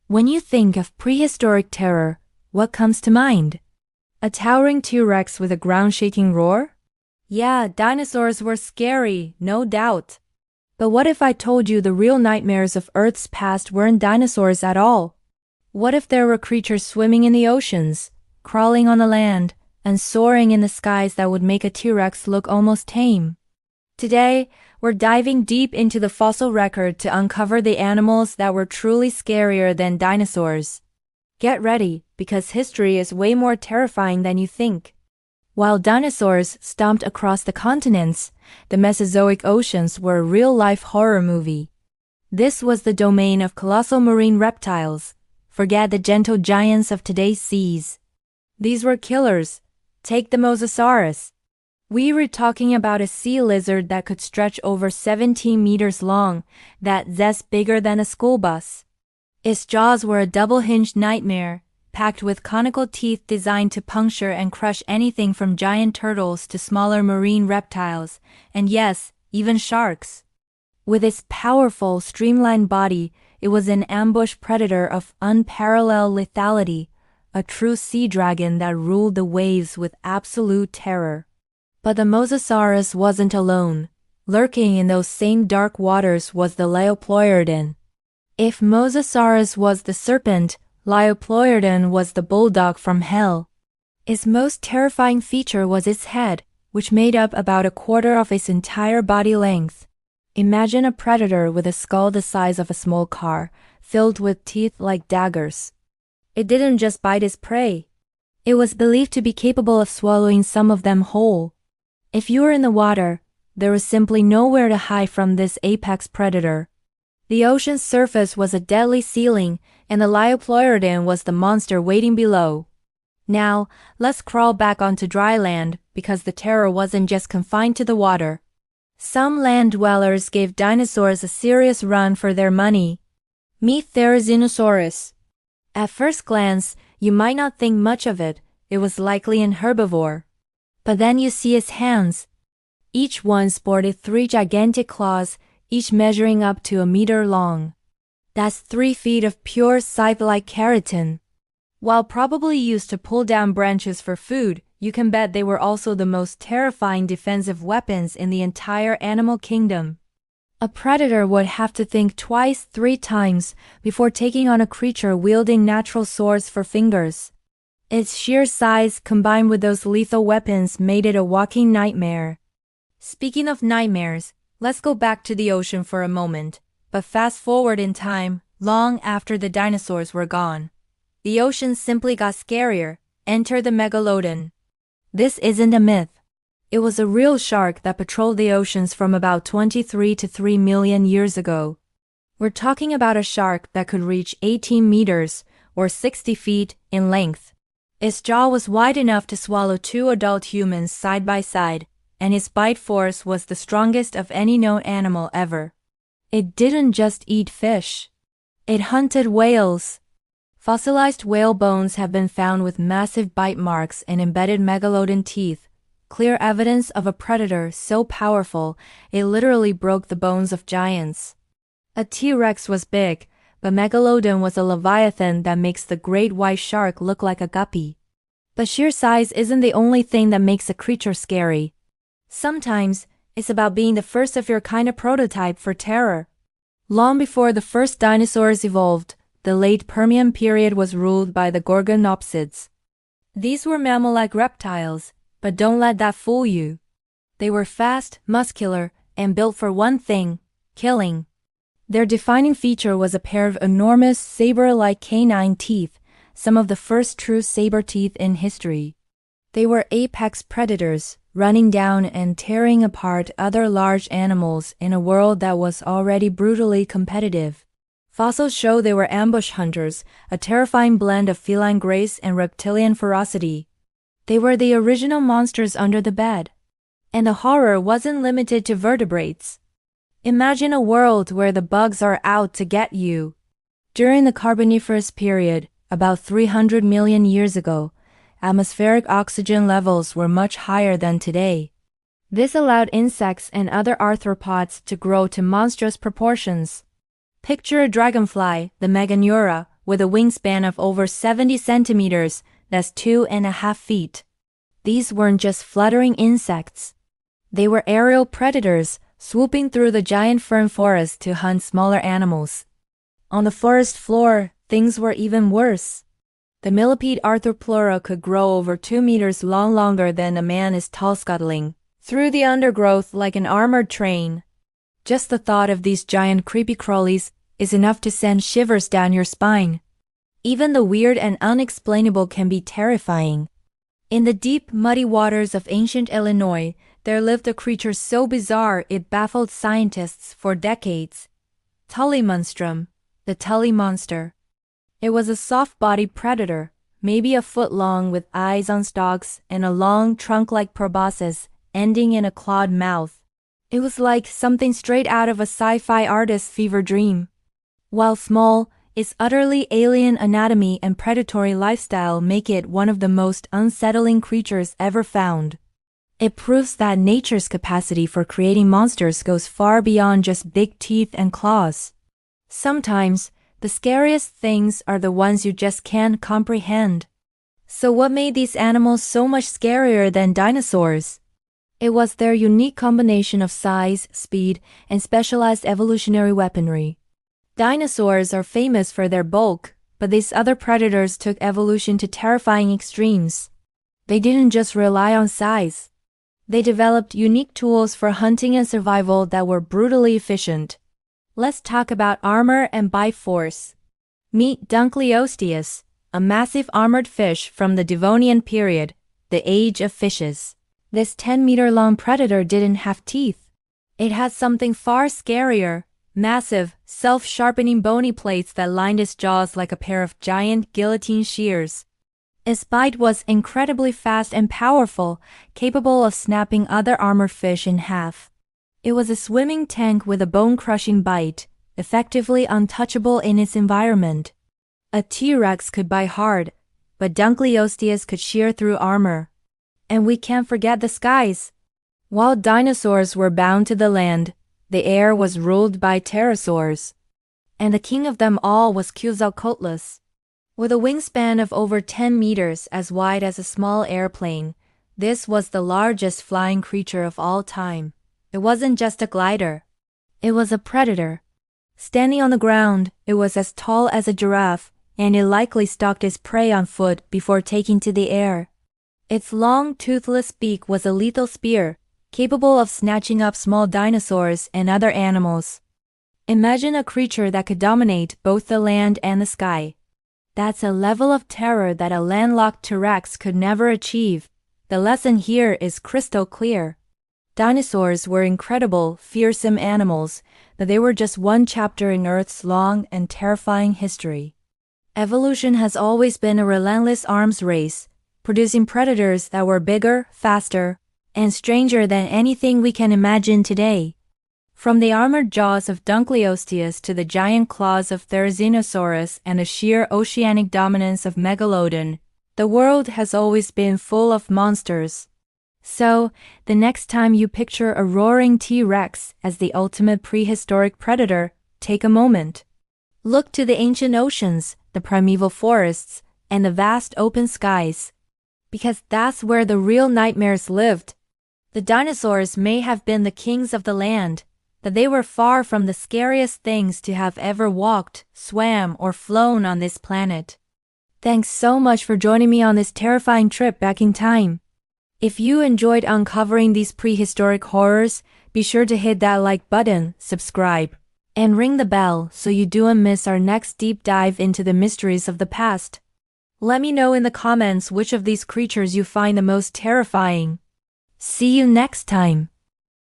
When you think of prehistoric terror, what comes to mind? A towering T-Rex with a ground-shaking roar? Yeah, dinosaurs were scary, no doubt. But what if I told you the real nightmares of Earth's past weren't dinosaurs at all? What if there were creatures swimming in the oceans, crawling on the land, and soaring in the skies that would make a T-Rex look almost tame? Today, we're diving deep into the fossil record to uncover the animals that were truly scarier than dinosaurs. Get ready, because history is way more terrifying than you think. While dinosaurs stomped across the continents, the Mesozoic oceans were a real-life horror movie. This was the domain of colossal marine reptiles. Forget the gentle giants of today's seas. These were killers. Take the Mosasaurus. We were talking about a sea lizard that could stretch over 17 meters long, that's bigger than a school bus. Its jaws were a double-hinged nightmare, packed with conical teeth designed to puncture and crush anything from giant turtles to smaller marine reptiles, and yes, even sharks. With its powerful, streamlined body, it was an ambush predator of unparalleled lethality, a true sea dragon that ruled the waves with absolute terror. But the Mosasaurus wasn't alone. Lurking in those same dark waters was the Liopleurodon. If Mosasaurus was the serpent, Liopleurodon was the bulldog from hell. Its most terrifying feature was its head, which made up about a quarter of its entire body length. Imagine a predator with a skull the size of a small car, filled with teeth like daggers. It didn't just bite its prey. It was believed to be capable of swallowing some of them whole. If you were in the water, there was simply nowhere to hide from this apex predator. The ocean's surface was a deadly ceiling, and the Liopleurodon was the monster waiting below. Now, let's crawl back onto dry land, because the terror wasn't just confined to the water. Some land dwellers gave dinosaurs a serious run for their money. Meet Therizinosaurus. At first glance, you might not think much of it. It was likely an herbivore. But then you see its hands. Each one sported 3 gigantic claws, each measuring up to a meter long. That's 3 feet of pure scythe-like keratin. While probably used to pull down branches for food, you can bet they were also the most terrifying defensive weapons in the entire animal kingdom. A predator would have to think twice, 3 times, before taking on a creature wielding natural swords for fingers. Its sheer size combined with those lethal weapons made it a walking nightmare. Speaking of nightmares, let's go back to the ocean for a moment, but fast forward in time, long after the dinosaurs were gone. The ocean simply got scarier. Enter the megalodon. This isn't a myth. It was a real shark that patrolled the oceans from about 23 to 3 million years ago. We're talking about a shark that could reach 18 meters, or 60 feet, in length. Its jaw was wide enough to swallow 2 adult humans side by side, and its bite force was the strongest of any known animal ever. It didn't just eat fish. It hunted whales. Fossilized whale bones have been found with massive bite marks and embedded megalodon teeth, clear evidence of a predator so powerful it literally broke the bones of giants. A T-Rex was big, but Megalodon was a leviathan that makes the great white shark look like a guppy. But sheer size isn't the only thing that makes a creature scary. Sometimes, it's about being the first of your kind of prototype for terror. Long before the first dinosaurs evolved, the late Permian period was ruled by the Gorgonopsids. These were mammal-like reptiles, but don't let that fool you. They were fast, muscular, and built for one thing: killing. Their defining feature was a pair of enormous, saber-like canine teeth, some of the first true saber teeth in history. They were apex predators, running down and tearing apart other large animals in a world that was already brutally competitive. Fossils show they were ambush hunters, a terrifying blend of feline grace and reptilian ferocity. They were the original monsters under the bed. And the horror wasn't limited to vertebrates. Imagine a world where the bugs are out to get you. During the Carboniferous period, about 300 million years ago, atmospheric oxygen levels were much higher than today. This allowed insects and other arthropods to grow to monstrous proportions. Picture a dragonfly, the Meganeura, with a wingspan of over 70 centimeters, that's 2.5 feet. These weren't just fluttering insects. They were aerial predators, swooping through the giant fern forest to hunt smaller animals. On the forest floor, things were even worse. The millipede arthroplura could grow over 2 meters long, longer than a man is tall, scuttling through the undergrowth like an armored train. Just the thought of these giant creepy crawlies is enough to send shivers down your spine. Even the weird and unexplainable can be terrifying. In the deep, muddy waters of ancient Illinois, there lived a creature so bizarre it baffled scientists for decades. Tully monstrum, the Tully monster. It was a soft-bodied predator, maybe a foot long, with eyes on stalks and a long trunk-like proboscis ending in a clawed mouth. It was like something straight out of a sci-fi artist's fever dream. While small, its utterly alien anatomy and predatory lifestyle make it one of the most unsettling creatures ever found. It proves that nature's capacity for creating monsters goes far beyond just big teeth and claws. Sometimes, the scariest things are the ones you just can't comprehend. So what made these animals so much scarier than dinosaurs? It was their unique combination of size, speed, and specialized evolutionary weaponry. Dinosaurs are famous for their bulk, but these other predators took evolution to terrifying extremes. They didn't just rely on size. They developed unique tools for hunting and survival that were brutally efficient. Let's talk about armor and bite force. Meet Dunkleosteus, a massive armored fish from the Devonian period, the age of fishes. This 10-meter-long predator didn't have teeth. It had something far scarier, massive, self-sharpening bony plates that lined its jaws like a pair of giant guillotine shears. Its bite was incredibly fast and powerful, capable of snapping other armored fish in half. It was a swimming tank with a bone-crushing bite, effectively untouchable in its environment. A T-Rex could bite hard, but Dunkleosteus could shear through armor. And we can't forget the skies. While dinosaurs were bound to the land, the air was ruled by pterosaurs. And the king of them all was Quetzalcoatlus. With a wingspan of over 10 meters, as wide as a small airplane, this was the largest flying creature of all time. It wasn't just a glider. It was a predator. Standing on the ground, it was as tall as a giraffe, and it likely stalked its prey on foot before taking to the air. Its long, toothless beak was a lethal spear, capable of snatching up small dinosaurs and other animals. Imagine a creature that could dominate both the land and the sky. That's a level of terror that a landlocked T-Rex could never achieve. The lesson here is crystal clear. Dinosaurs were incredible, fearsome animals, but they were just one chapter in Earth's long and terrifying history. Evolution has always been a relentless arms race, producing predators that were bigger, faster, and stranger than anything we can imagine today. From the armored jaws of Dunkleosteus to the giant claws of Therizinosaurus and the sheer oceanic dominance of Megalodon, the world has always been full of monsters. So, the next time you picture a roaring T-Rex as the ultimate prehistoric predator, take a moment. Look to the ancient oceans, the primeval forests, and the vast open skies. Because that's where the real nightmares lived. The dinosaurs may have been the kings of the land, but they were far from the scariest things to have ever walked, swam, or flown on this planet. Thanks so much for joining me on this terrifying trip back in time. If you enjoyed uncovering these prehistoric horrors, be sure to hit that like button, subscribe, and ring the bell so you don't miss our next deep dive into the mysteries of the past. Let me know in the comments which of these creatures you find the most terrifying. See you next time.